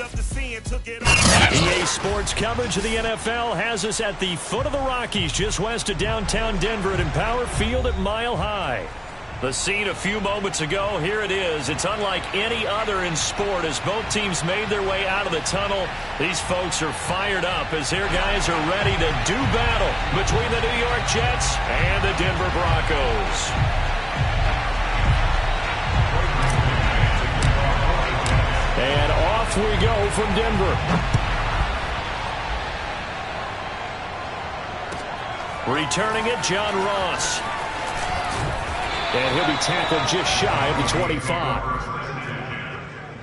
EA Sports coverage of the NFL has us at the foot of the Rockies, just west of downtown Denver at Empower Field at Mile High. The scene a few moments ago, here it is. It's unlike any other in sport as both teams made their way out of the tunnel. These folks are fired up as their guys are ready to do battle between the New York Jets and the Denver Broncos. And off we go from Denver. Returning it, John Ross. And he'll be tackled just shy of the 25.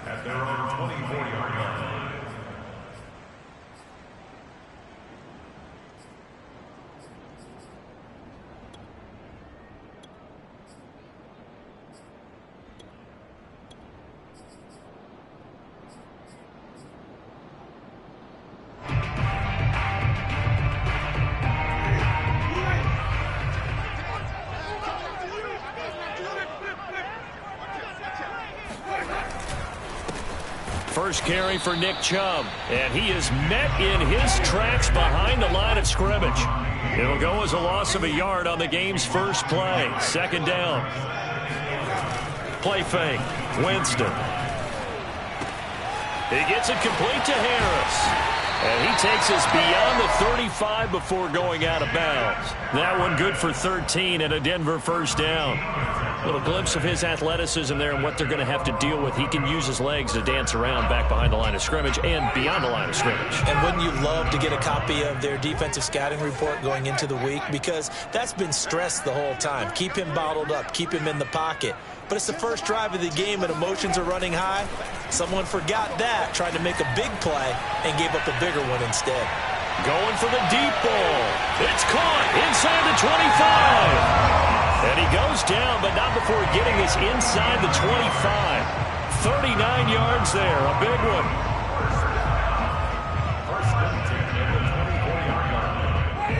At their own 24-yard line. First carry for Nick Chubb, and he is met in his tracks behind the line of scrimmage. It'll go as a loss of a yard on the game's first play. Second down. Play fake. Winston. He gets it complete to Harris. And he takes us beyond the 35 before going out of bounds. That one good for 13 and a Denver first down. A little glimpse of his athleticism there and what they're going to have to deal with. He can use his legs to dance around back behind the line of scrimmage and beyond the line of scrimmage. And wouldn't you love to get a copy of their defensive scouting report going into the week? Because that's been stressed the whole time. Keep him bottled up. Keep him in the pocket. But it's the first drive of the game and emotions are running high. Someone forgot that, tried to make a big play, and gave up a bigger one instead. Going for the deep ball. It's caught inside the 25. And he goes down, but not before getting us inside the 25. 39 yards there, a big one.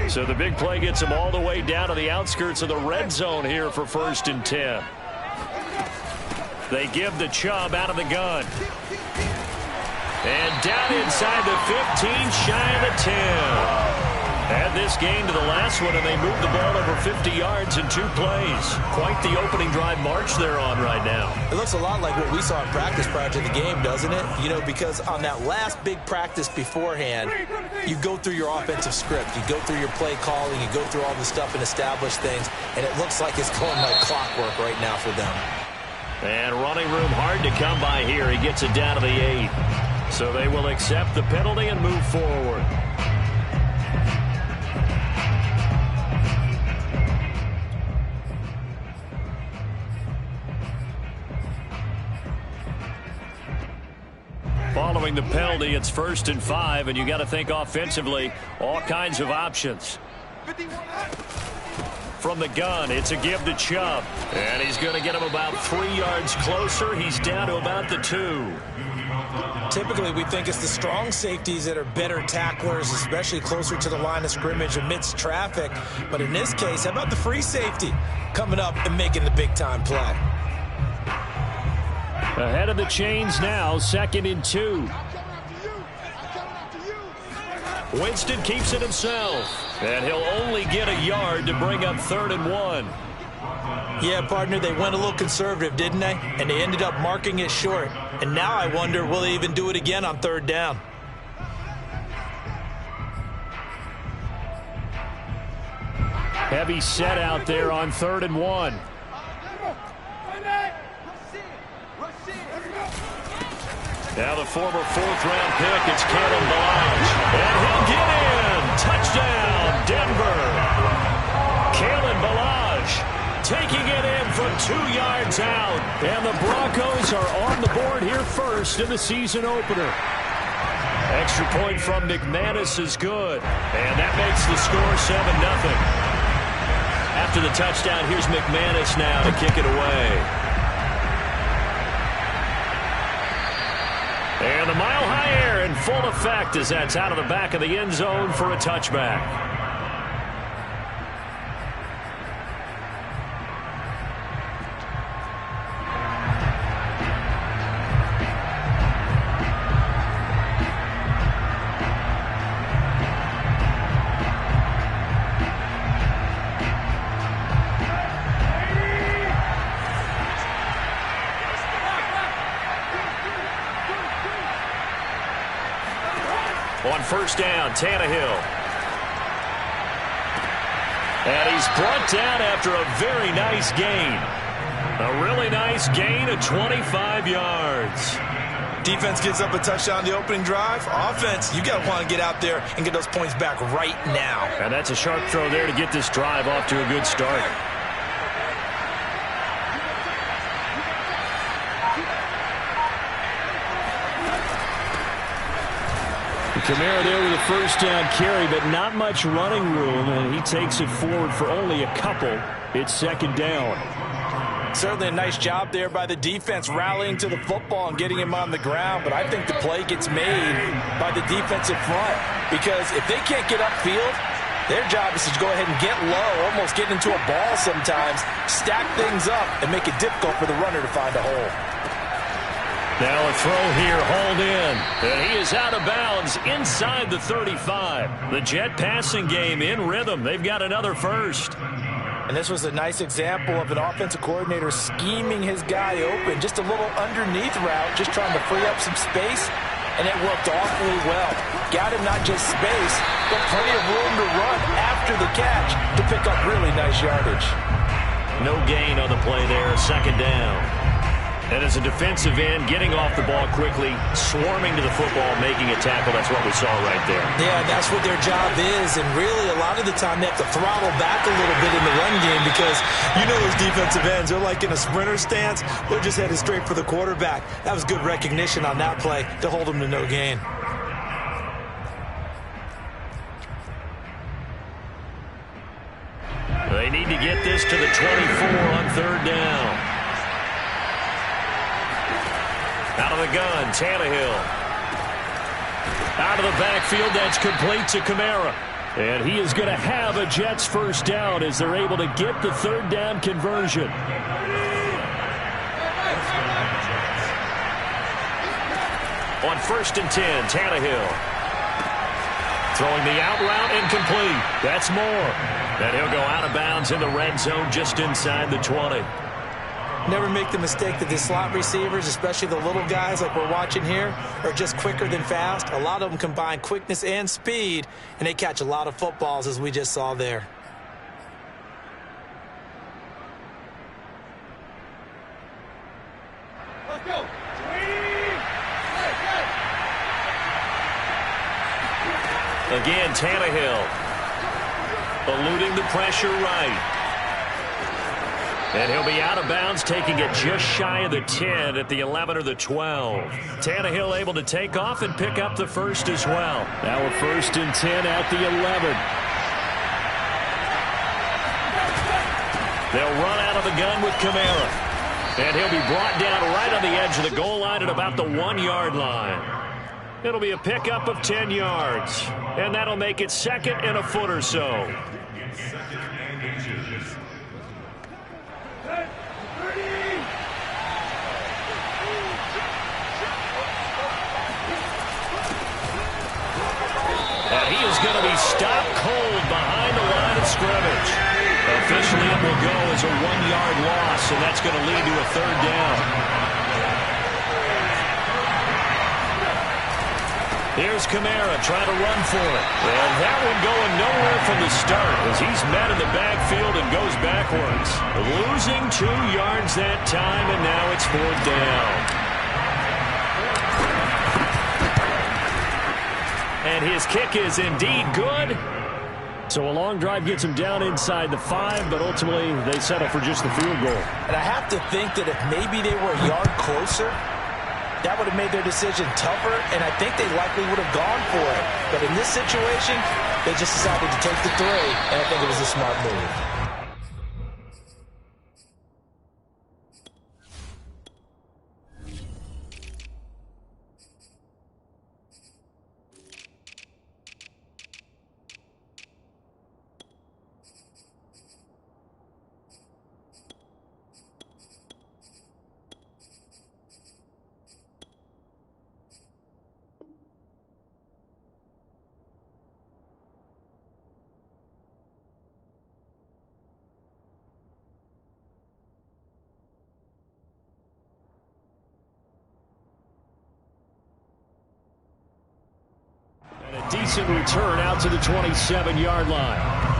So the big play gets him all the way down to the outskirts of the red zone here for 1st and 10. They give the Chubb out of the gun. And down inside the 15, shy of the 10. Add this game to the last one, and they move the ball over 50 yards in 2 plays. Quite the opening drive march they're on right now. It looks a lot like what we saw in practice prior to the game, doesn't it? You know, because on that last big practice beforehand, you go through your offensive script. You go through your play calling. You go through all the stuff and establish things. And it looks like it's going like clockwork right now for them. And running room hard to come by here. He gets it down to the 8. So they will accept the penalty and move forward. Following the penalty, it's 1st and 5, and you got to think offensively, all kinds of options. From the gun, it's a give to Chubb. And he's going to get him about 3 yards closer. He's down to about the 2. Typically, we think it's the strong safeties that are better tacklers, especially closer to the line of scrimmage amidst traffic. But in this case, how about the free safety coming up and making the big-time play? Ahead of the chains now, 2nd and 2. Winston keeps it himself. And he'll only get a yard to bring up 3rd and 1. Yeah, partner, they went a little conservative, didn't they? And they ended up marking it short. And now I wonder, will they even do it again on 3rd down? Heavy set out there on 3rd and 1. Now the former 4th-round pick, it's Kalen Balaj. And he'll get in. Touchdown, Denver. Kalen Balaj taking it in from 2 yards out. And the Broncos are on the board here first in the season opener. Extra point from McManus is good. And that makes the score 7-0. After the touchdown, here's McManus now to kick it away. And the mile-high air in full effect as that's out of the back of the end zone for a touchback. On first down, Tannehill. And he's brought down after a very nice gain. A really nice gain of 25 yards. Defense gives up a touchdown the opening drive. Offense, you got to want to get out there and get those points back right now. And that's a sharp throw there to get this drive off to a good start. Kamara there with a first down carry, but not much running room, and he takes it forward for only a couple. It's second down. Certainly a nice job there by the defense rallying to the football and getting him on the ground, but I think the play gets made by the defensive front because if they can't get upfield, their job is to go ahead and get low, almost get into a ball sometimes, stack things up, and make it difficult for the runner to find a hole. Now a throw here, hauled in, and he is out of bounds inside the 35. The Jet passing game in rhythm. They've got another first. And this was a nice example of an offensive coordinator scheming his guy open, just a little underneath route, just trying to free up some space, and it worked awfully well. Got him not just space, but plenty of room to run after the catch to pick up really nice yardage. No gain on the play there, second down. And as a defensive end, getting off the ball quickly, swarming to the football, making a tackle, that's what we saw right there. Yeah, that's what their job is, and really a lot of the time they have to throttle back a little bit in the run game because you know those defensive ends, they're like in a sprinter stance, they're just headed straight for the quarterback. That was good recognition on that play to hold them to no gain. They need to get this to the 24 on third down. Out of the gun, Tannehill. Out of the backfield, that's complete to Kamara. And he is going to have a Jets first down as they're able to get the third down conversion. On first and 10, Tannehill. Throwing the out route, incomplete. That's Moore. And he'll go out of bounds in the red zone just inside the 20. Never make the mistake that the slot receivers, especially the little guys like we're watching here, are just quicker than fast. A lot of them combine quickness and speed, and they catch a lot of footballs, as we just saw there. Let's go. Again, Tannehill. Eluding the pressure right. And he'll be out of bounds, taking it just shy of the 10 at the 11 or the 12. Tannehill able to take off and pick up the first as well. Now a first and 10 at the 11. They'll run out of the gun with Kamara. And he'll be brought down right on the edge of the goal line at about the 1-yard line. It'll be a pickup of 10 yards. And that'll make it second and a foot or so. And he is going to be stopped cold behind the line of scrimmage. Officially, it will go as a 1-yard loss, and that's going to lead to a third down. Here's Kamara trying to run for it. And that one going nowhere from the start as he's met in the backfield and goes backwards. Losing 2 yards that time, and now it's fourth down. And his kick is indeed good. So a long drive gets him down inside the 5, but ultimately they settle for just the field goal. And I have to think that if maybe they were a yard closer, that would have made their decision tougher, and I think they likely would have gone for it. But in this situation, they just decided to take the 3, and I think it was a smart move. decent return out to the 27-yard line.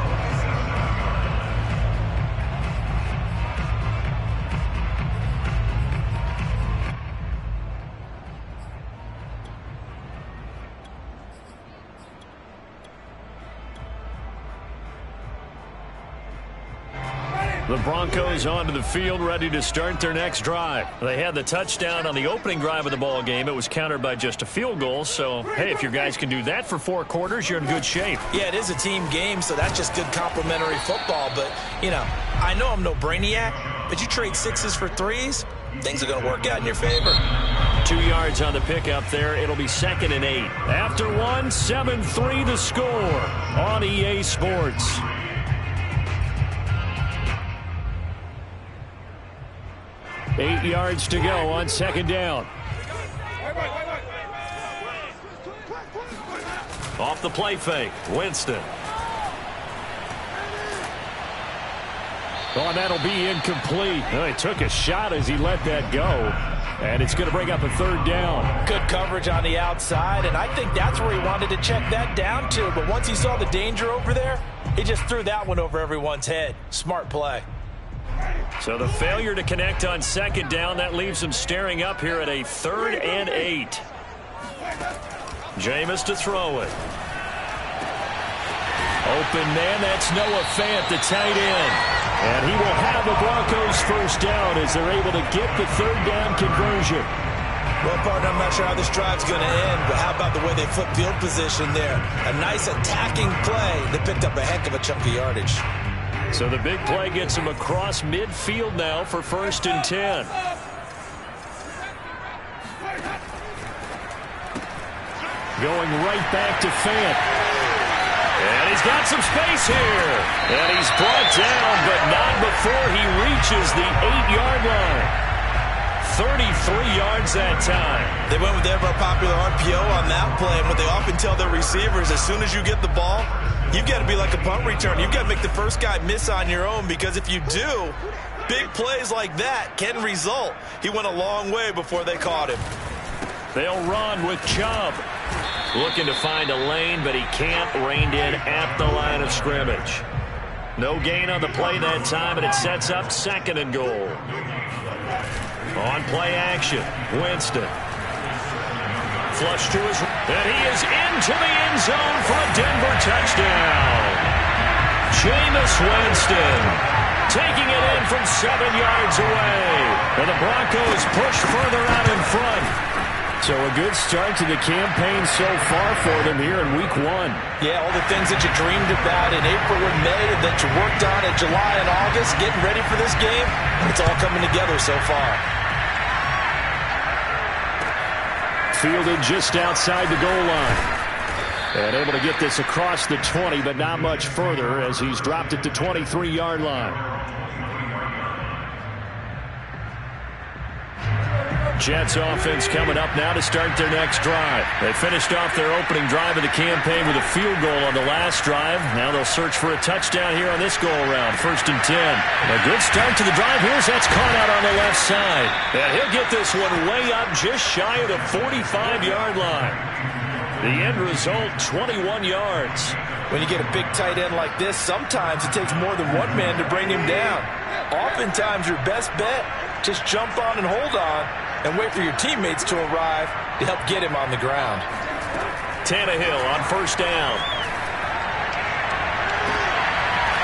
The Broncos onto the field, ready to start their next drive. They had the touchdown on the opening drive of the ball game. It was countered by just a field goal. So, hey, if your guys can do that for 4 quarters, you're in good shape. Yeah, it is a team game, so that's just good complimentary football. But, you know, I know I'm no brainiac, but you trade 6s for 3s, things are going to work out in your favor. 2 yards on the pickup there. It'll be 2nd and 8. After 1, 7-3 the score on EA Sports. Eight yards to go on 2nd down. Off the play fake, Winston. Oh, and that'll be incomplete. Oh, he took a shot as he let that go. And it's going to bring up a 3rd down. Good coverage on the outside, and I think that's where he wanted to check that down to. But once he saw the danger over there, he just threw that one over everyone's head. Smart play. So the failure to connect on 2nd down, that leaves him staring up here at a 3rd and 8. Jameis to throw it. Open man, that's Noah Fant, the tight end. And he will have the Broncos first down as they're able to get the 3rd down conversion. Well, partner, I'm not sure how this drive's going to end, but how about the way they flip field position there? A nice attacking play that picked up a heck of a chunk of yardage. So the big play gets him across midfield now for 1st and 10. Going right back to Fant. And he's got some space here. And he's brought down, but not before he reaches the 8-yard line. 33 yards that time. They went with their popular RPO on that play, and what they often tell their receivers, as soon as you get the ball, you've got to be like a punt return. You've got to make the first guy miss on your own, because if you do, big plays like that can result. He went a long way before they caught him. They'll run with Chubb. Looking to find a lane, but he can't. Reined in at the line of scrimmage. No gain on the play that time, and it sets up 2nd and goal. On play action, Winston. Flush to his, and he is into the end zone for a Denver touchdown. Jameis Winston taking it in from 7 yards away. And the Broncos push further out in front. So a good start to the campaign so far for them here in week 1. Yeah, all the things that you dreamed about in April and May that you worked on in July and August, getting ready for this game, it's all coming together so far. Fielded just outside the goal line. And able to get this across the 20, but not much further as he's dropped it to 23-yard line. Jets offense coming up now to start their next drive. They finished off their opening drive of the campaign with a field goal on the last drive. Now they'll search for a touchdown here on this go-around. 1st and 10. A good start to the drive. Here's that's caught out on the left side. And he'll get this one way up just shy of the 45-yard line. The end result, 21 yards. When you get a big tight end like this, sometimes it takes more than one man to bring him down. Oftentimes, your best bet, just jump on and hold on and wait for your teammates to arrive to help get him on the ground. Tannehill on 1st down.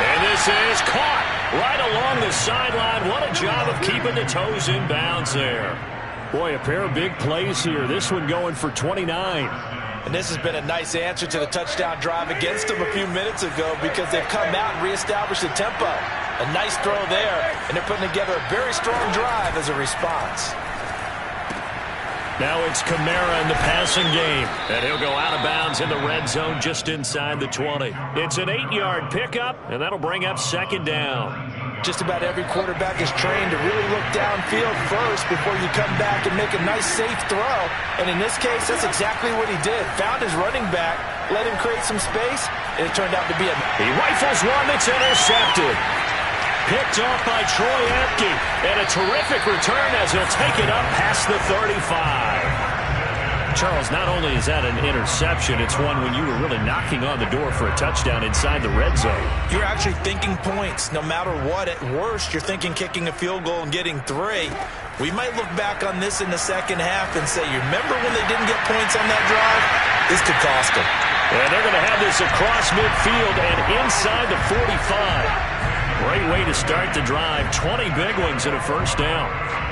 And this is caught right along the sideline. What a job of keeping the toes in bounds there. Boy, a pair of big plays here. This one going for 29. And this has been a nice answer to the touchdown drive against them a few minutes ago, because they've come out and reestablished the tempo. A nice throw there, and they're putting together a very strong drive as a response. Now it's Kamara in the passing game. And he'll go out of bounds in the red zone just inside the 20. It's an 8-yard pickup, and that'll bring up 2nd down. Just about every quarterback is trained to really look downfield first before you come back and make a nice, safe throw. And in this case, that's exactly what he did. Found his running back, let him create some space, and it turned out to be a... He rifles one that's intercepted. Picked off by Troy Apke. And a terrific return as he'll take it up past the 35. Charles, not only is that an interception, it's one when you were really knocking on the door for a touchdown inside the red zone. You're actually thinking points. No matter what, at worst, you're thinking kicking a field goal and getting 3. We might look back on this in the second half and say, you remember when they didn't get points on that drive? This could cost them. And they're going to have this across midfield and inside the 45. Great way to start the drive. 20 big ones and a first down.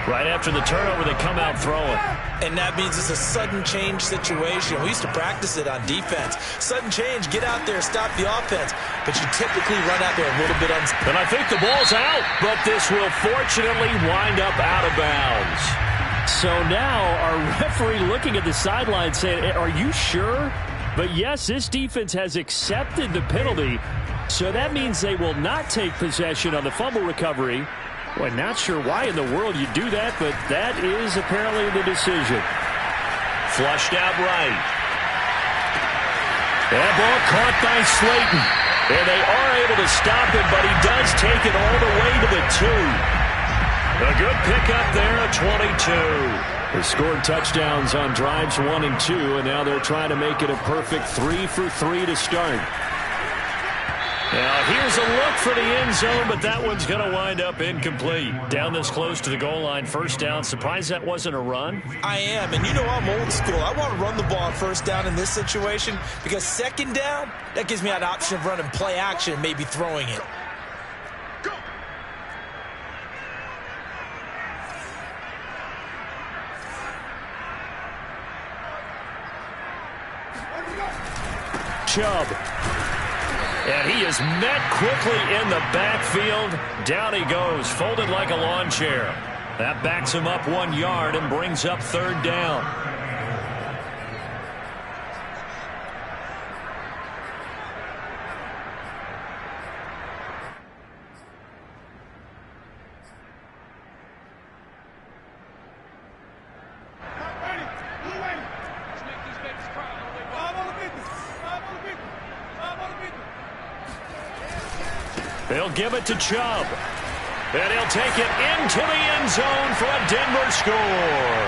Right after the turnover, they come out throwing. And that means it's a sudden change situation. We used to practice it on defense. Sudden change, get out there, stop the offense. But you typically run out there a little bit unstable. And I think the ball's out, but this will fortunately wind up out of bounds. So now our referee looking at the sideline saying, are you sure? But yes, this defense has accepted the penalty. So that means they will not take possession on the fumble recovery. Well, not sure why in the world you do that, but that is apparently the decision. Flushed out right. That ball caught by Slayton. And they are able to stop him, but he does take it all the way to the 2. A good pickup there at 22. They scored touchdowns on drives 1 and 2, and now they're trying to make it a perfect 3 for 3 to start. Now, here's a look for the end zone, but that one's going to wind up incomplete. Down this close to the goal line, first down. Surprised that wasn't a run? I am, and you know I'm old school. I want to run the ball on first down in this situation because second down, that gives me an option of running play action and maybe throwing it. Chubb. And he is met quickly in the backfield. Down he goes, folded like a lawn chair. That backs him up 1 yard and brings up third down. They'll give it to Chubb. And he'll take it into the end zone for a Denver score.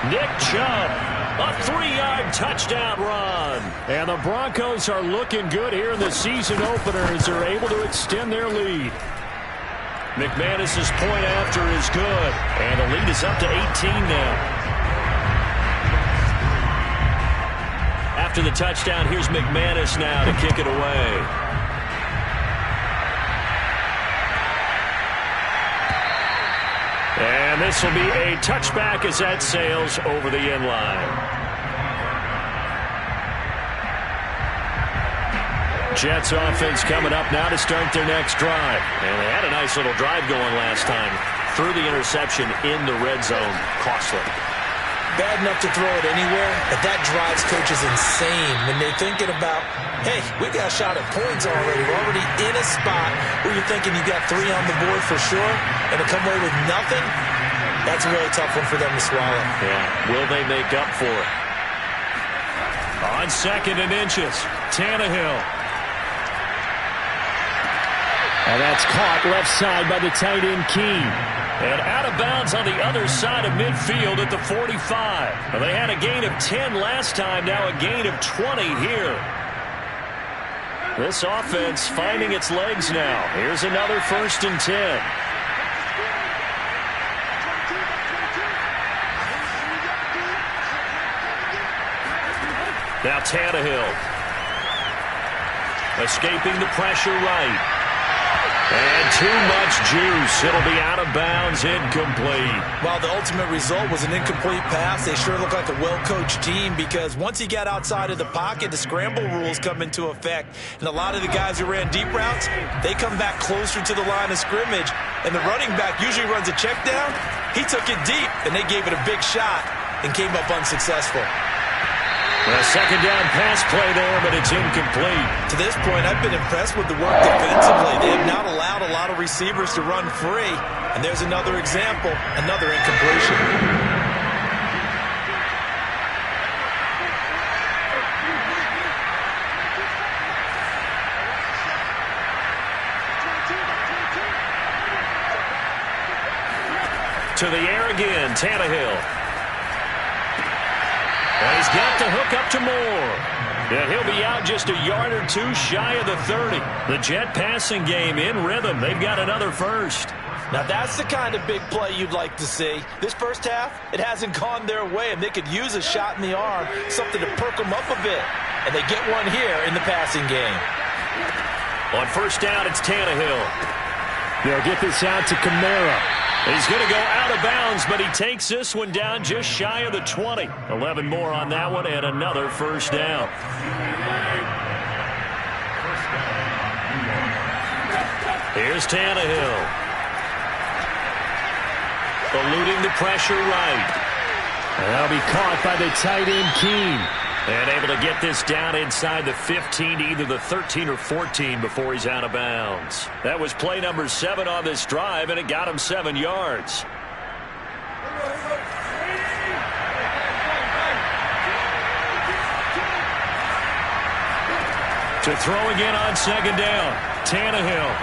Nick Chubb, a 3-yard touchdown run. And the Broncos are looking good here in the season opener as they're able to extend their lead. McManus's point after is good. And the lead is up to 18 now. After the touchdown, here's McManus now to kick it away. And this will be a touchback as that sails over the end line. Jets offense coming up now to start their next drive. And they had a nice little drive going last time. Threw the interception in the red zone. Costly. Bad enough to throw it anywhere, but that drives coaches insane when they're thinking about, hey, we got a shot at points already. We're already in a spot where you're thinking you got 3 on the board for sure, and to come away with nothing, that's a really tough one for them to swallow. Yeah, will they make up for it? On 2nd and inches, Tannehill. And that's caught left side by the tight end Keene. And out of bounds on the other side of midfield at the 45. Well, they had a gain of 10 last time, now a gain of 20 here. This offense finding its legs now. Here's another 1st and 10. Now Tannehill. Escaping the pressure right. And too much juice. It'll be out of bounds, incomplete. Well, the ultimate result was an incomplete pass. They sure look like a well-coached team because once he got outside of the pocket, the scramble rules come into effect. And a lot of the guys who ran deep routes, they come back closer to the line of scrimmage. And the running back usually runs a check down. He took it deep, and they gave it a big shot and came up unsuccessful. A second down pass play there, but it's incomplete. To this point, I've been impressed with the work defensively. They have not allowed a lot of receivers to run free. And there's another example, another incompletion. To the air again, Tannehill. And he's got the hook up to Moore. And he'll be out just a yard or two shy of the 30. The Jet passing game in rhythm. They've got another first. Now that's the kind of big play you'd like to see. This first half, it hasn't gone their way, and they could use a shot in the arm, something to perk them up a bit. And they get one here in the passing game. On first down, it's Tannehill. They'll get this out to Kamara. He's going to go out of bounds, but he takes this one down just shy of the 20. 11 more on that one and another first down. Here's Tannehill. Eluding the pressure right. And that'll be caught by the tight end, Keene. And able to get this down inside the 15 to either the 13 or 14 before he's out of bounds. That was play number 7 on this drive, and it got him 7 yards. To throw again on second down. Tannehill.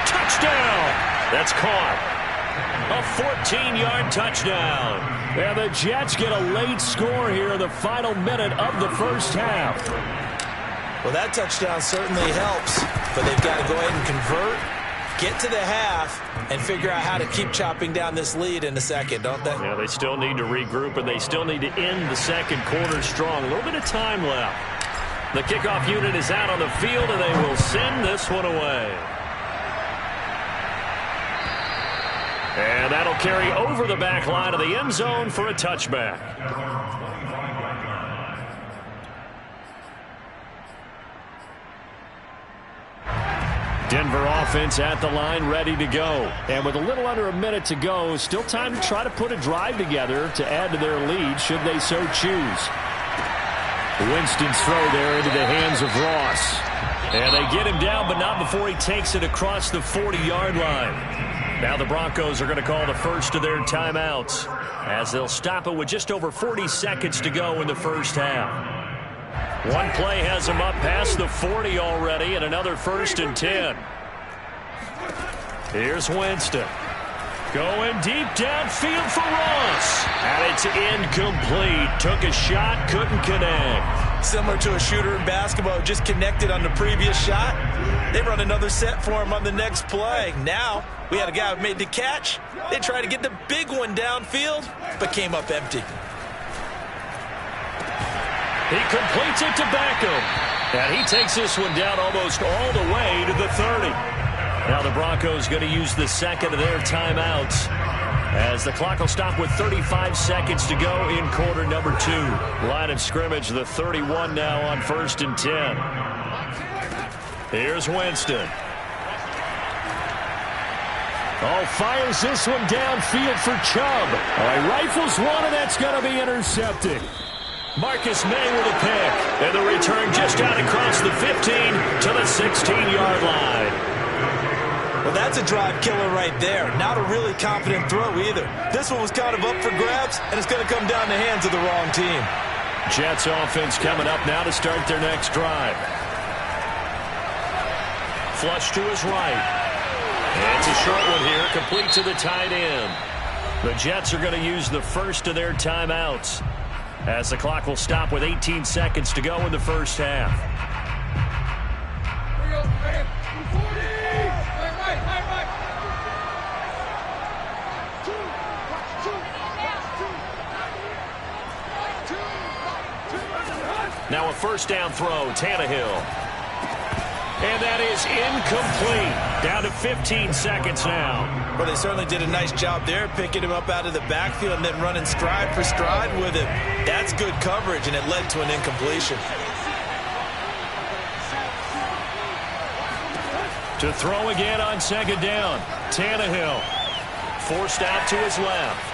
Touchdown! That's caught. A 14-yard touchdown. And the Jets get a late score here in the final minute of the first half. Well, that touchdown certainly helps, but they've got to go ahead and convert, get to the half, and figure out how to keep chopping down this lead in a second, don't they? Yeah, they still need to regroup, and they still need to end the second quarter strong. A little bit of time left. The kickoff unit is out on the field, and they will send this one away. And that'll carry over the back line of the end zone for a touchback. Denver offense at the line, ready to go. And with a little under a minute to go, still time to try to put a drive together to add to their lead should they so choose. Winston's throw there into the hands of Ross. And they get him down, but not before he takes it across the 40-yard line. Now the Broncos are going to call the first of their timeouts as they'll stop it with just over 40 seconds to go in the first half. One play has them up past the 40 already, and another 1st and 10. Here's Winston. Going deep downfield for Ross. And it's incomplete. Took a shot, couldn't connect. Similar to a shooter in basketball, just connected on the previous shot. They run another set for him on the next play. Now, we had a guy who made the catch. They tried to get the big one downfield, but came up empty. He completes it to Beckham. And he takes this one down almost all the way to the 30. Now the Broncos going to use the second of their timeouts as the clock will stop with 35 seconds to go in quarter number 2. Line of scrimmage, the 31 now on 1st and 10. Here's Winston. Oh, fires this one downfield for Chubb. He rifles one, and that's going to be intercepted. Marcus May with a pick. And the return just out across the 15 to the 16-yard line. Well, that's a drive killer right there. Not a really confident throw either. This one was kind of up for grabs, and it's going to come down the hands of the wrong team. Jets offense coming up now to start their next drive. Flush to his right. And it's a short one here, complete to the tight end. The Jets are going to use the first of their timeouts as the clock will stop with 18 seconds to go in the first half. Now a first down throw, Tannehill. And that is incomplete. Down to 15 seconds now. Well, they certainly did a nice job there, picking him up out of the backfield and then running stride for stride with him. That's good coverage, and it led to an incompletion. To throw again on second down, Tannehill. Forced out to his left.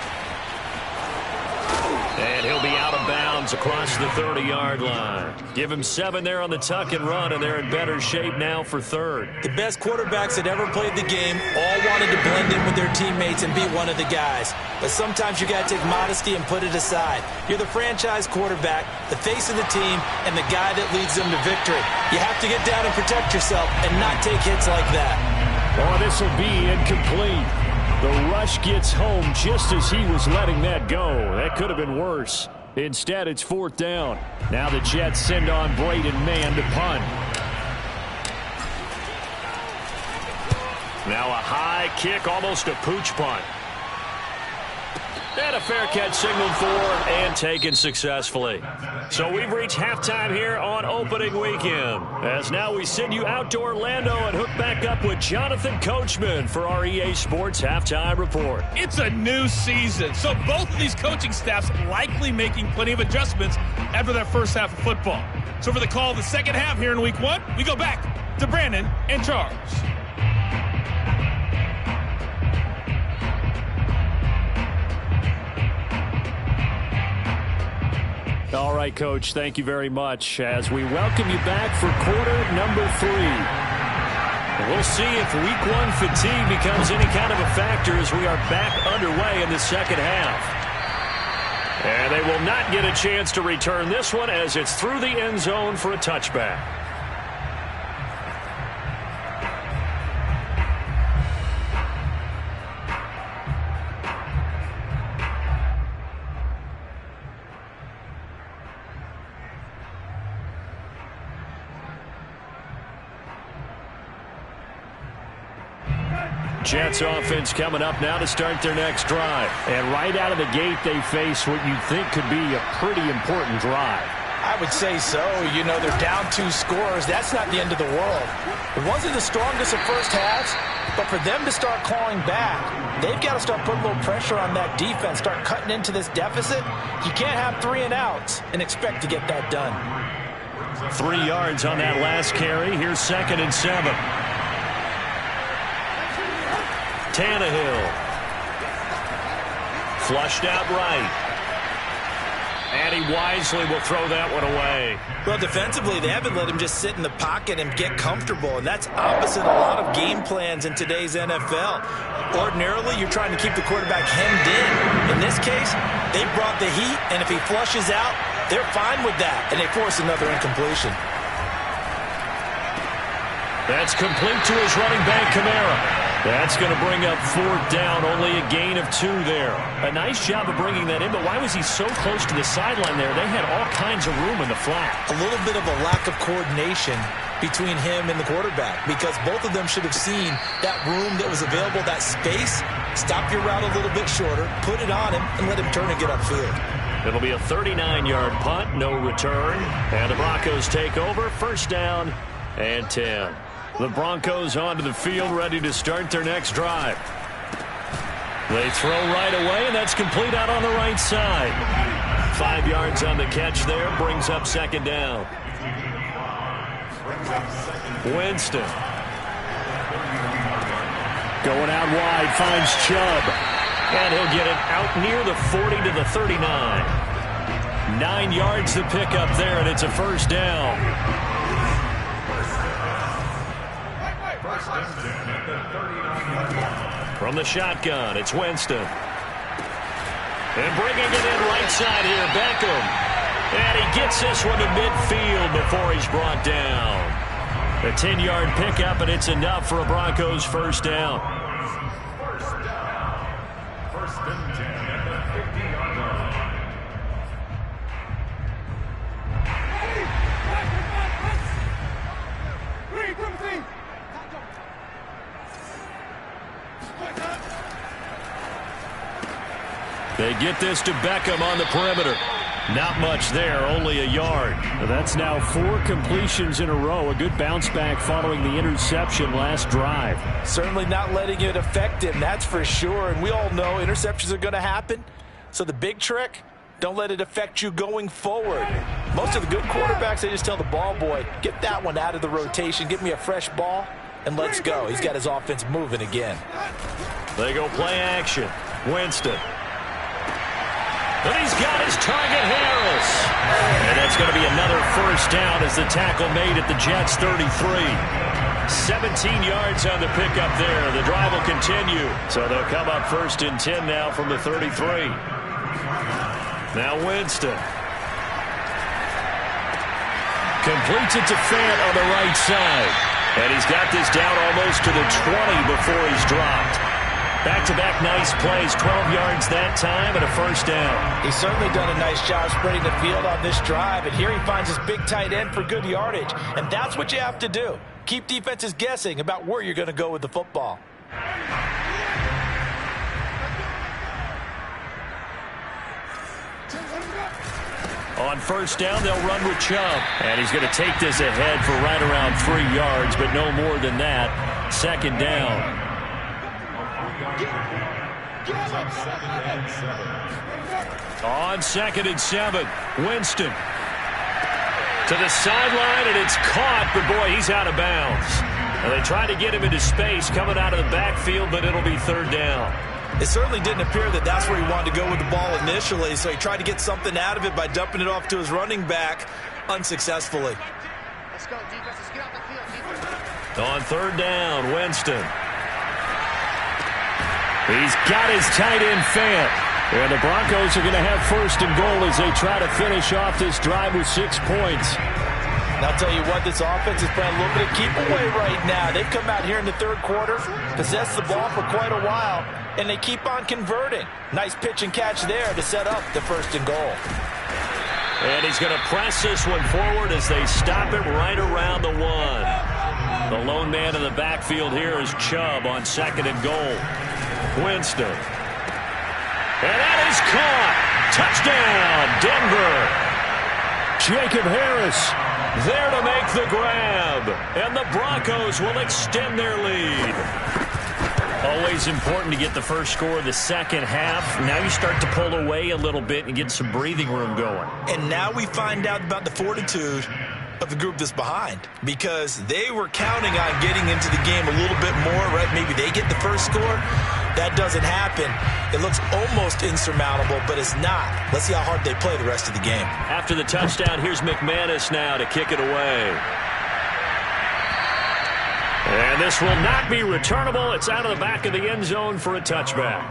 And he'll be out of bounds across the 30-yard line. Give him 7 there on the tuck and run, and they're in better shape now for third. The best quarterbacks that ever played the game all wanted to blend in with their teammates and be one of the guys. But sometimes you got to take modesty and put it aside. You're the franchise quarterback, the face of the team, and the guy that leads them to victory. You have to get down and protect yourself and not take hits like that. Oh, this will be incomplete. The rush gets home just as he was letting that go. That could have been worse. Instead, it's 4th down. Now the Jets send on Braden Mann to punt. Now a high kick, almost a pooch punt. And a fair catch signaled for and taken successfully. So we've reached halftime here on opening weekend. As now we send you out to Orlando and hook back up with Jonathan Coachman for our EA Sports Halftime Report. It's a new season, so both of these coaching staffs likely making plenty of adjustments after that first half of football. So for the call of the second half here in week 1, we go back to Brandon and Charles. All right, Coach, thank you very much as we welcome you back for quarter number 3. We'll see if week 1 fatigue becomes any kind of a factor as we are back underway in the second half. And they will not get a chance to return this one as it's through the end zone for a touchback. Jets offense coming up now to start their next drive. And right out of the gate, they face what you'd think could be a pretty important drive. I would say so. You know, they're down 2 scores. That's not the end of the world. It wasn't the strongest of first halves, but for them to start clawing back, they've got to start putting a little pressure on that defense, start cutting into this deficit. You can't have 3 and outs and expect to get that done. 3 yards on that last carry. Here's 2nd and 7. Tannehill. Flushed out right. And he wisely will throw that one away. Well, defensively, they haven't let him just sit in the pocket and get comfortable, and that's opposite a lot of game plans in today's NFL. Ordinarily, you're trying to keep the quarterback hemmed in. In this case, they brought the heat, and if he flushes out, they're fine with that, and they force another incompletion. That's complete to his running back, Kamara. That's going to bring up 4th down, only a gain of 2 there. A nice job of bringing that in, but why was he so close to the sideline there? They had all kinds of room in the flat. A little bit of a lack of coordination between him and the quarterback because both of them should have seen that room that was available, that space. Stop your route a little bit shorter, put it on him, and let him turn and get upfield. It'll be a 39-yard punt, no return. And the Broncos take over, 1st down and 10. The Broncos onto the field, ready to start their next drive. They throw right away, and that's complete out on the right side. 5 yards on the catch there, brings up 2nd down. Winston. Going out wide, finds Chubb. And he'll get it out near the 40 to the 39. 9 yards to pick up there, and it's a 1st down. From the shotgun, it's Winston. And bringing it in right side here, Beckham. And he gets this one to midfield before he's brought down. A 10-yard pickup, and it's enough for a Broncos 1st down. First and 10 at the 50-yard line. They get this to Beckham on the perimeter. Not much there, only a yard. Well, that's now 4 completions in a row. A good bounce back following the interception last drive. Certainly not letting it affect him, that's for sure. And we all know interceptions are going to happen. So the big trick, don't let it affect you going forward. Most of the good quarterbacks, they just tell the ball boy, get that one out of the rotation, give me a fresh ball, and let's go. He's got his offense moving again. They go play action. Winston. And he's got his target, Harris. And that's going to be another 1st down as the tackle made at the Jets' 33. 17 yards on the pickup there. The drive will continue. So they'll come up 1st and 10 now from the 33. Now Winston. Completes it to Fant on the right side. And he's got this down almost to the 20 before he's dropped. Back-to-back nice plays, 12 yards that time and a first down. He's certainly done a nice job spreading the field on this drive, and here he finds his big tight end for good yardage, and that's what you have to do. Keep defenses guessing about where you're going to go with the football. On first down, they'll run with Chubb. And he's going to take this ahead for right around 3 yards, but no more than that. Second down. On 2nd and 7, Winston. To the sideline, and it's caught, but boy, he's out of bounds. And they try to get him into space coming out of the backfield, but it'll be 3rd down. It certainly didn't appear that that's where he wanted to go with the ball initially, so he tried to get something out of it by dumping it off to his running back unsuccessfully. Let's go, defense. Let's get off the field, defense. On 3rd down, Winston. He's got his tight end Fant. And the Broncos are going to have 1st and goal as they try to finish off this drive with 6 points. And I'll tell you what, this offense is playing a little bit of keep away right now. They've come out here in the 3rd quarter, possessed the ball for quite a while, and they keep on converting. Nice pitch and catch there to set up the 1st and goal. And he's going to press this one forward as they stop it right around the 1. The lone man in the backfield here is Chubb on 2nd and goal. Winston. And that is caught. Touchdown, Denver. Jacob Harris there to make the grab. And the Broncos will extend their lead. Always important to get the first score of the second half. Now you start to pull away a little bit and get some breathing room going. And now we find out about the fortitude of the group that's behind, because they were counting on getting into the game a little bit more, right? Maybe they get the first score. That doesn't happen. It looks almost insurmountable, but it's not. Let's see how hard they play the rest of the game. After the touchdown, here's McManus now to kick it away. And this will not be returnable. It's out of the back of the end zone for a touchback.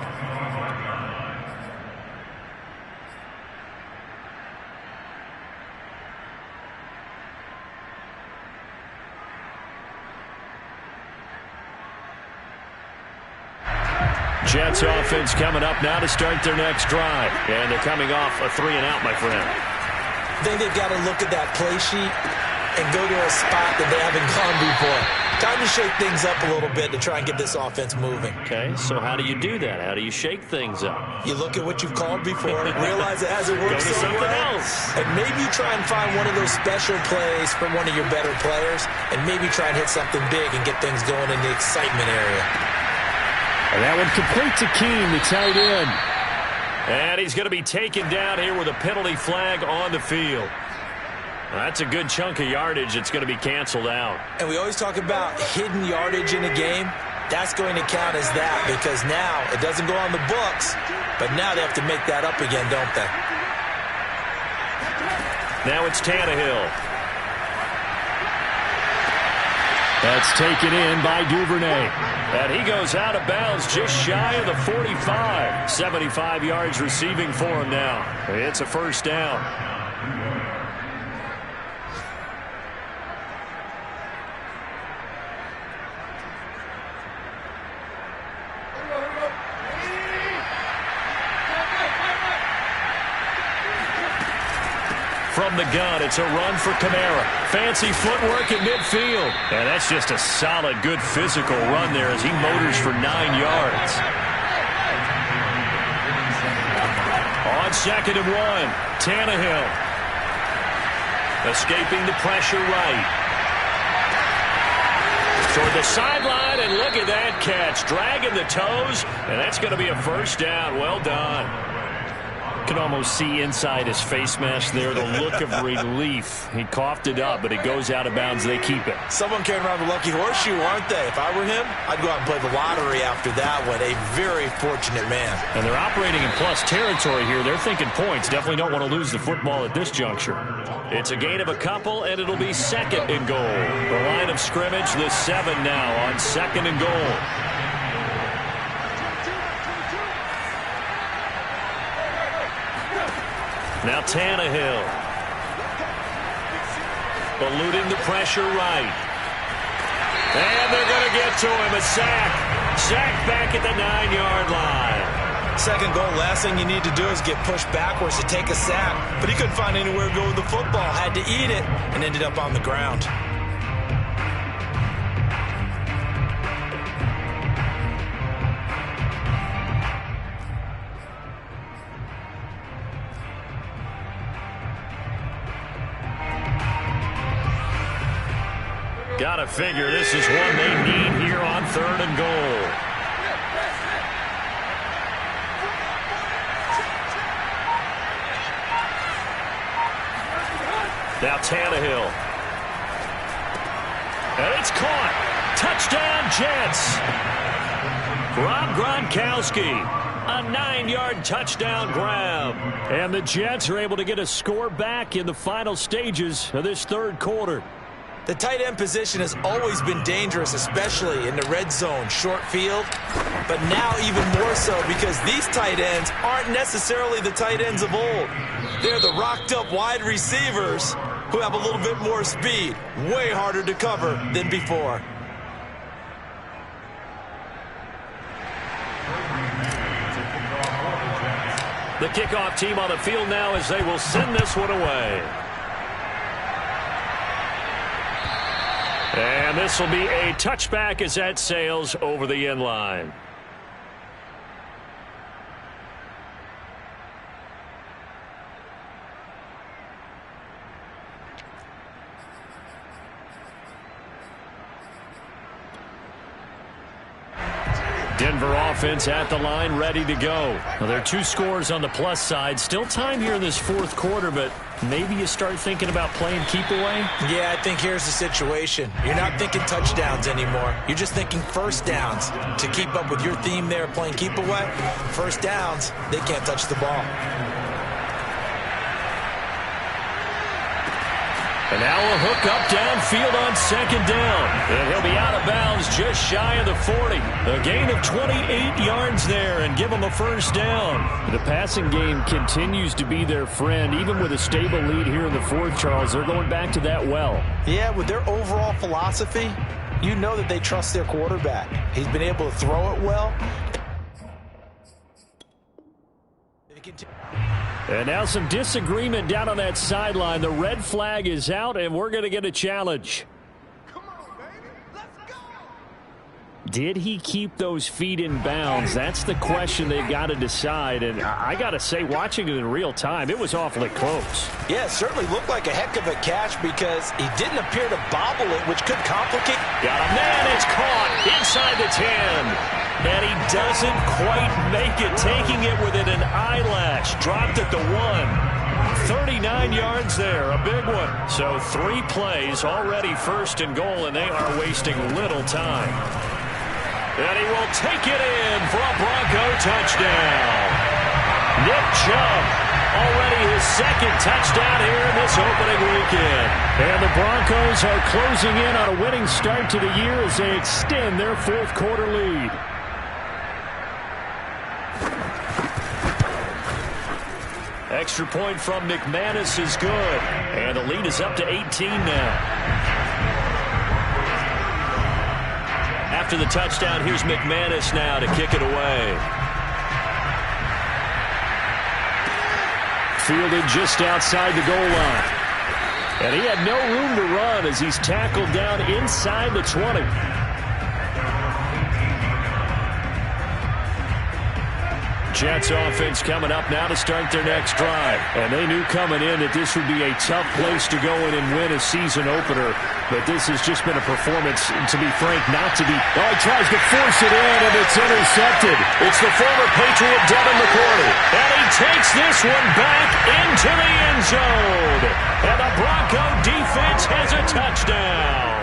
Jets offense coming up now to start their next drive. And they're coming off a 3-and-out, my friend. I think they've got to look at that play sheet and go to a spot that they haven't gone before. Time to shake things up a little bit to try and get this offense moving. Okay, so how do you do that? How do you shake things up? You look at what you've called before, realize it hasn't worked Go to so something well, else. and maybe try and find one of those special plays from one of your better players, and maybe try and hit something big and get things going in the excitement area. And that one complete to Keene, the tight end. And he's going to be taken down here with a penalty flag on the field. That's a good chunk of yardage. It's going to be canceled out. And we always talk about hidden yardage in a game. That's going to count as that, because now it doesn't go on the books, but now they have to make that up again, don't they? Now it's Tannehill. That's taken in by Duvernay. And he goes out of bounds just shy of the 45. 75 yards receiving for him now. It's a first down. From the gun, it's a run for Kamara. Fancy footwork in midfield. And that's just a solid, good physical run there as he motors for 9 yards. On 2nd and 1, Tannehill. Escaping the pressure right. Toward the sideline, and look at that catch. Dragging the toes, and that's going to be a first down. Well done. Can almost see inside his face mask there the look of relief. He coughed it up, but it goes out of bounds. They keep it. Someone carrying around the lucky horseshoe, aren't they? If I were him, I'd go out and play the lottery after that one. A very fortunate man. And they're operating in plus territory here. They're thinking points. Definitely don't want to lose the football at this juncture. It's a gain of a couple, and it'll be 2nd and goal. The line of scrimmage, the 7 now on 2nd and goal. Now Tannehill. Eluding the pressure right. And they're going to get to him. A sack. Sacked back at the 9-yard line. Second goal, last thing you need to do is get pushed backwards to take a sack. But he couldn't find anywhere to go with the football. Had to eat it and ended up on the ground. Gotta figure this is one they need here on 3rd and goal. Now Tannehill. And it's caught. Touchdown, Jets. Rob Gronkowski. A 9-yard touchdown grab. And the Jets are able to get a score back in the final stages of this 3rd quarter. The tight end position has always been dangerous, especially in the red zone, short field. But now even more so because these tight ends aren't necessarily the tight ends of old. They're the rocked-up wide receivers who have a little bit more speed. Way harder to cover than before. The kickoff team on the field now as they will send this one away. And this will be a touchback as that sails over the end line. Denver offense at the line, ready to go. Well, there are 2 scores on the plus side. Still time here in this 4th quarter, but maybe you start thinking about playing keep away? Yeah, I think here's the situation. You're not thinking touchdowns anymore. You're just thinking first downs. To keep up with your theme there, playing keep away, first downs, they can't touch the ball. And now a hook up downfield on 2nd down. And he'll be out of bounds just shy of the 40. A gain of 28 yards there and give him a first down. The passing game continues to be their friend. Even with a stable lead here in the 4th, Charles, they're going back to that well. Yeah, with their overall philosophy, you know that they trust their quarterback. He's been able to throw it well. And now some disagreement down on that sideline. The red flag is out, and we're going to get a challenge. Did he keep those feet in bounds? That's the question they've got to decide. And I got to say, watching it in real time, it was awfully close. Yeah, it certainly looked like a heck of a catch because he didn't appear to bobble it, which could complicate. Got him, man, it's caught inside the 10. And he doesn't quite make it, taking it within an eyelash. Dropped at the 1. 39 yards there, a big one. So 3 plays, already 1st and goal, and they are wasting little time. And he will take it in for a Bronco touchdown. Nick Chubb, already his 2nd touchdown here in this opening weekend. And the Broncos are closing in on a winning start to the year as they extend their 4th quarter lead. Extra point from McManus is good. And the lead is up to 18 now. After the touchdown, here's McManus now to kick it away. Fielded just outside the goal line. And he had no room to run as he's tackled down inside the 20. Jets offense coming up now to start their next drive. And they knew coming in that this would be a tough place to go in and win a season opener. But this has just been a performance, to be frank, not to be. Oh, he tries to force it in, and it's intercepted. It's the former Patriot Devin McCourty. And he takes this one back into the end zone. And the Bronco defense has a touchdown.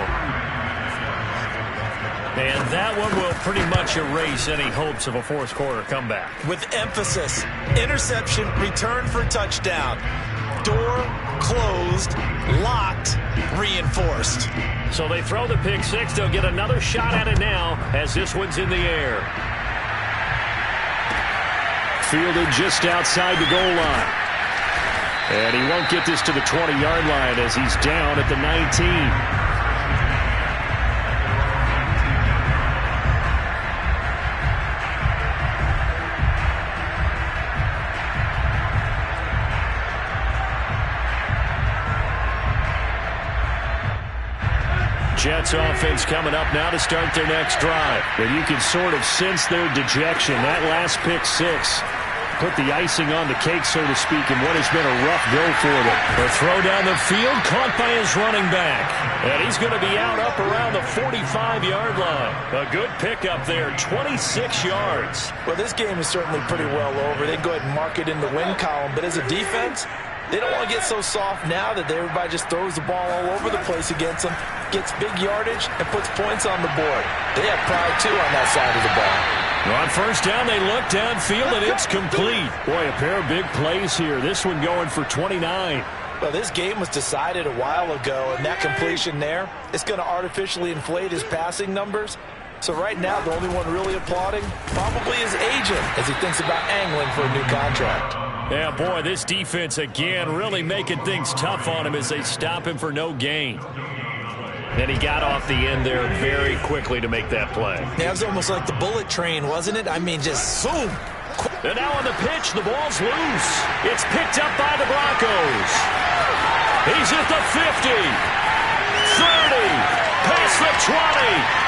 And that one will pretty much erase any hopes of a 4th quarter comeback. With emphasis, interception, return for touchdown. Door closed, locked, reinforced. So they throw the pick 6. They'll get another shot at it now as this one's in the air. Fielded just outside the goal line. And he won't get this to the 20-yard line as he's down at the 19. Jets offense coming up now to start their next drive. And you can sort of sense their dejection. That last pick six put the icing on the cake, so to speak, in what has been a rough go for them. The throw down the field caught by his running back. And he's going to be out up around the 45-yard line. A good pickup there, 26 yards. Well, this game is certainly pretty well over. They go ahead and mark it in the win column. But as a defense, they don't want to get so soft now that everybody just throws the ball all over the place against them, gets big yardage, and puts points on the board. They have pride, too, on that side of the ball. On first down, they look downfield, and it's complete. Boy, a pair of big plays here. This one going for 29. Well, this game was decided a while ago, and that completion there is going to artificially inflate his passing numbers. So right now, the only one really applauding probably his agent as he thinks about angling for a new contract. Yeah, boy, this defense again really making things tough on him as they stop him for no gain. Then he got off the end there very quickly to make that play. Yeah, it was almost like the bullet train, wasn't it? I mean, just zoom. And now on the pitch, the ball's loose. It's picked up by the Broncos. He's at the 50, 30, past the 20.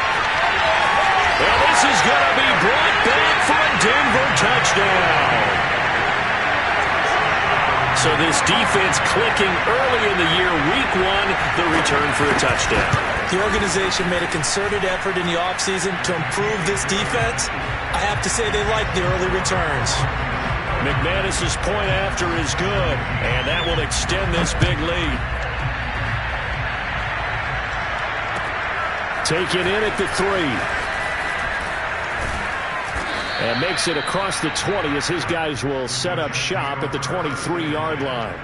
And this is going to be brought back for a Denver touchdown. So this defense clicking early in the year, week one, the return for a touchdown. The organization made a concerted effort in the offseason to improve this defense. I have to say they like the early returns. McManus's point after is good, and that will extend this big lead. Taken in at the 3. And makes it across the 20 as his guys will set up shop at the 23-yard line.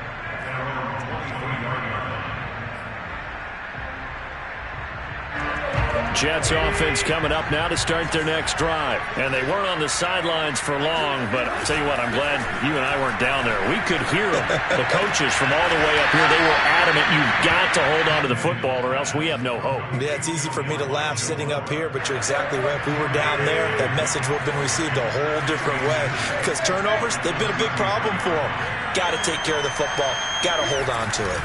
Jets offense coming up now to start their next drive. And they weren't on the sidelines for long, but I'll tell you what, I'm glad you and I weren't down there. We could hear them. The coaches from all the way up here, they were adamant, you've got to hold on to the football or else we have no hope. Yeah, it's easy for me to laugh sitting up here, but you're exactly right. If we were down there, that message would have been received a whole different way. Because turnovers, they've been a big problem for them. Got to take care of the football. Got to hold on to it.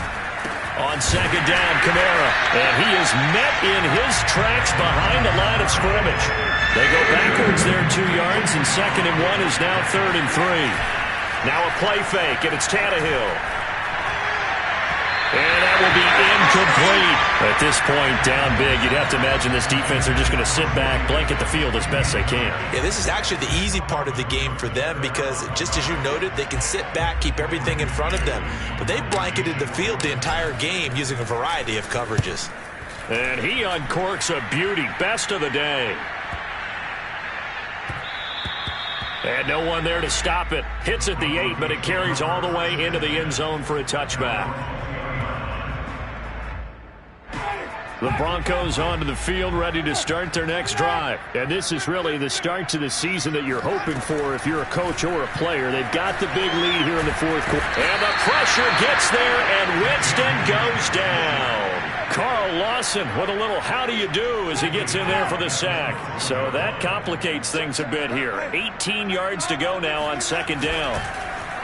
On second down, Kamara, and he is met in his tracks behind the line of scrimmage. They go backwards there 2 yards, and 2nd and 1 is now 3rd and 3. Now a play fake, and it's Tannehill. And that will be incomplete. At this point, down big, you'd have to imagine this defense are just going to sit back, blanket the field as best they can. Yeah, this is actually the easy part of the game for them because, just as you noted, they can sit back, keep everything in front of them. But they've blanketed the field the entire game using a variety of coverages. And he uncorks a beauty. Best of the day. And no one there to stop it. Hits at the 8, but it carries all the way into the end zone for a touchback. The Broncos onto the field, ready to start their next drive. And this is really the start to the season that you're hoping for if you're a coach or a player. They've got the big lead here in the 4th quarter. And the pressure gets there, and Winston goes down. Carl Lawson with a little how do you do as he gets in there for the sack. So that complicates things a bit here. 18 yards to go now on 2nd down.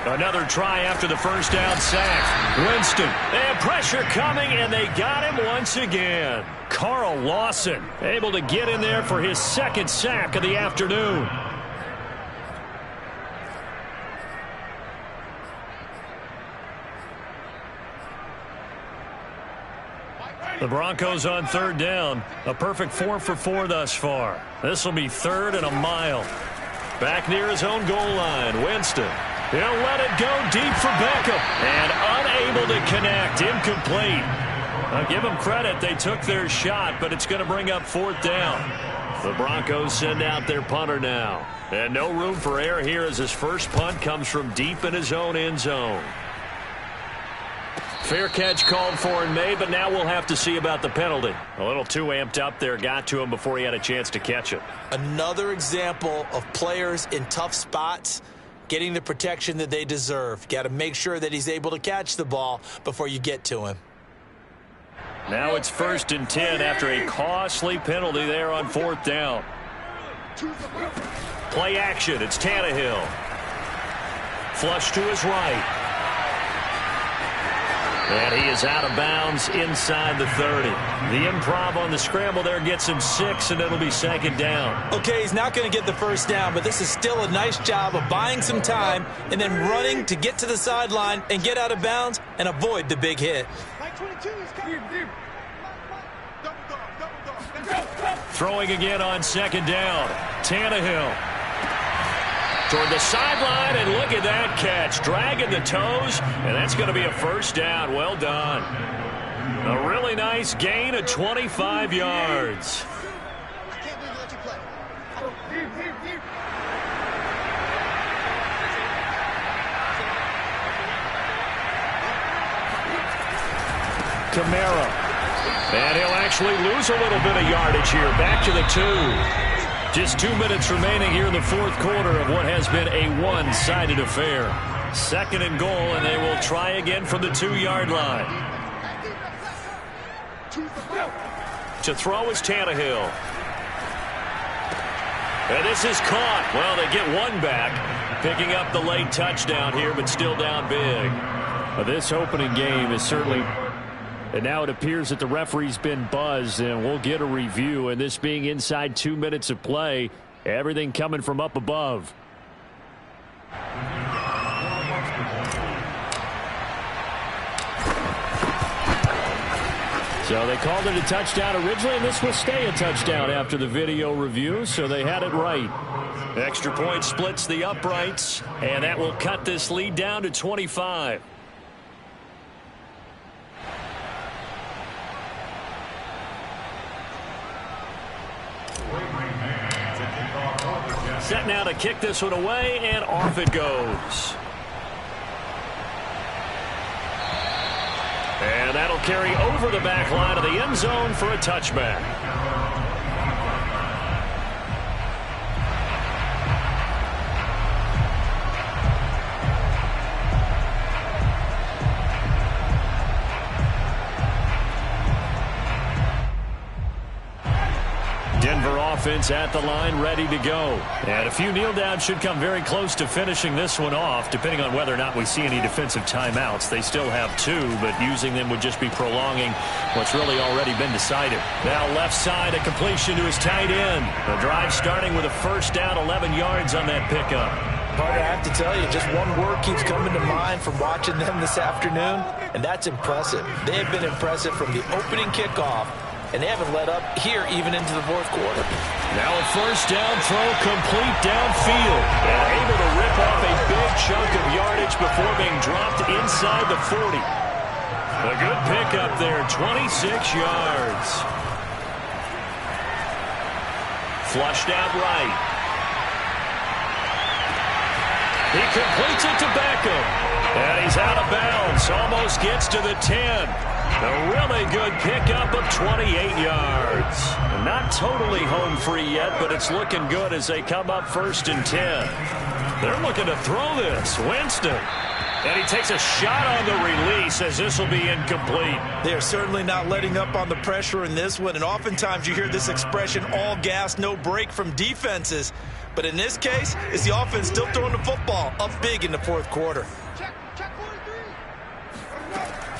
Another try after the first down sack. Winston, and pressure coming, and they got him once again. Carl Lawson able to get in there for his 2nd sack of the afternoon. The Broncos on 3rd down. A perfect 4 for 4 thus far. This will be 3rd and a mile. Back near his own goal line, Winston. He'll let it go deep for Beckham. And unable to connect. Incomplete. I'll give them credit. They took their shot, but it's going to bring up 4th down. The Broncos send out their punter now. And no room for error here as his first punt comes from deep in his own end zone. Fair catch called for and made, but now we'll have to see about the penalty. A little too amped up there. Got to him before he had a chance to catch it. Another example of players in tough spots getting the protection that they deserve. Got to make sure that he's able to catch the ball before you get to him. Now it's 1st and 10 after a costly penalty there on 4th down. Play action. It's Tannehill. Flush to his right. And he is out of bounds inside the 30. The improv on the scramble there gets him 6, and it'll be second down. Okay, he's not going to get the first down, but this is still a nice job of buying some time and then running to get to the sideline and get out of bounds and avoid the big hit. Throwing again on second down. Tannehill toward the sideline, and look at that catch. Dragging the toes, and that's going to be a first down. Well done. A really nice gain of 25 yards. I can't believe you let you play. Kamara. And he'll actually lose a little bit of yardage here. Back to the 2. Just 2 minutes remaining here in the fourth quarter of what has been a one-sided affair. Second and goal, and they will try again from the 2-yard line. To throw is Tannehill. And this is caught. Well, they get one back, picking up the late touchdown here, but still down big. Well, this opening game is certainly... And now it appears that the referee's been buzzed, and we'll get a review. And this being inside 2 minutes of play, everything coming from up above. So they called it a touchdown originally, and this will stay a touchdown after the video review, so they had it right. Extra point splits the uprights, and that will cut this lead down to 25. Set now to kick this one away, and off it goes. And that'll carry over the back line of the end zone for a touchback. Denver offense at the line, ready to go. And a few kneel downs should come very close to finishing this one off, depending on whether or not we see any defensive timeouts. They still have 2, but using them would just be prolonging what's really already been decided. Now left side, a completion to his tight end. The drive starting with a first down, 11 yards on that pickup. Partner, I have to tell you, just one word keeps coming to mind from watching them this afternoon, and that's impressive. They have been impressive from the opening kickoff, and they haven't let up here even into the fourth quarter. Now a first down throw complete downfield. And able to rip off a big chunk of yardage before being dropped inside the 40. A good pickup there, 26 yards. Flushed out right. He completes it to Beckham. And he's out of bounds. Almost gets to the 10. A really good pickup of 28 yards. Not totally home free yet, but it's looking good as they come up first and 10. They're looking to throw this. Winston. And he takes a shot on the release as this will be incomplete. They're certainly not letting up on the pressure in this one, and oftentimes you hear this expression, all gas, no break from defenses. But in this case, it's the offense still throwing the football up big in the fourth quarter.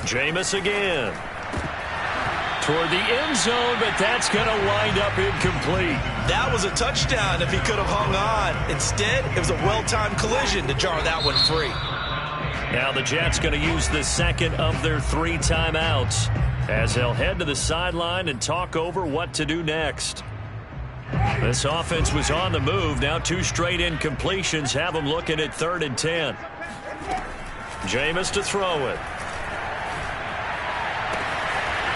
Jameis again. Toward the end zone, but that's going to wind up incomplete. That was a touchdown if he could have hung on. Instead, it was a well-timed collision to jar that one free. Now the Jets going to use the second of their 3 timeouts as they'll head to the sideline and talk over what to do next. This offense was on the move. Now 2 straight incompletions have them looking at 3rd and 10. Jameis to throw it.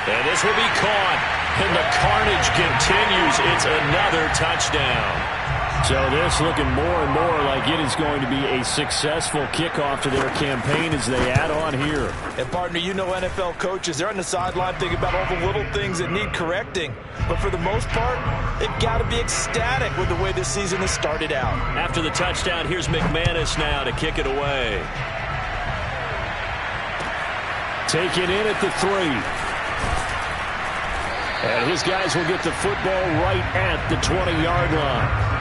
And this will be caught. And the carnage continues. It's another touchdown. So this looking more and more like it is going to be a successful kickoff to their campaign as they add on here. And, partner, you know NFL coaches, they're on the sideline thinking about all the little things that need correcting. But for the most part, they've got to be ecstatic with the way this season has started out. After the touchdown, here's McManus now to kick it away. Taken in at the 3. And his guys will get the football right at the 20-yard line.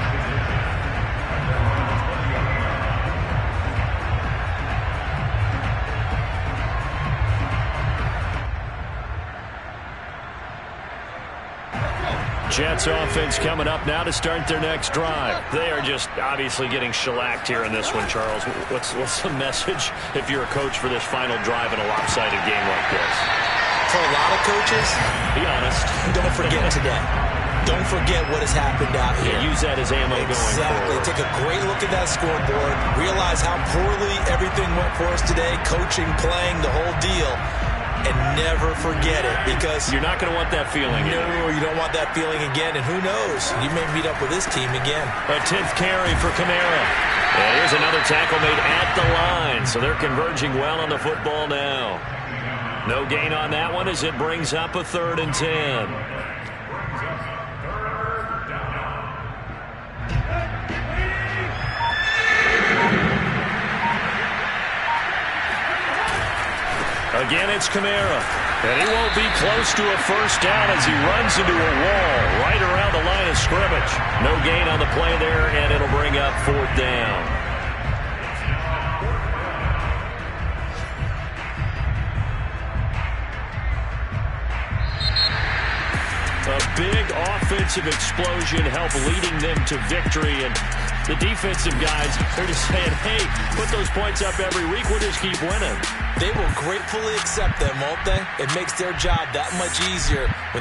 Jets offense coming up now to start their next drive. They are just obviously getting shellacked here in this one, Charles. What's the message if you're a coach for this final drive in a lopsided game like this? For a lot of coaches, be honest. Don't forget today. Don't forget what has happened out here. Yeah, use that as ammo going forward. Exactly. Take a great look at that scoreboard. Realize how poorly everything went for us today. Coaching, playing, the whole deal. And never forget it, because you're not going to want that feeling. No, you don't want that feeling again. And who knows? You may meet up with this team again. A 10th carry for Kamara. And here's another tackle made at the line. So they're converging well on the football now. No gain on that one as it brings up a 3rd and 10. Again, it's Kamara. And he won't be close to a first down as he runs into a wall right around the line of scrimmage. No gain on the play there, and it'll bring up 4th down. A big offensive explosion helped leading them to victory. And the defensive guys, they're just saying, hey, put those points up every week. We'll just keep winning. They will gratefully accept them, won't they? It makes their job that much easier when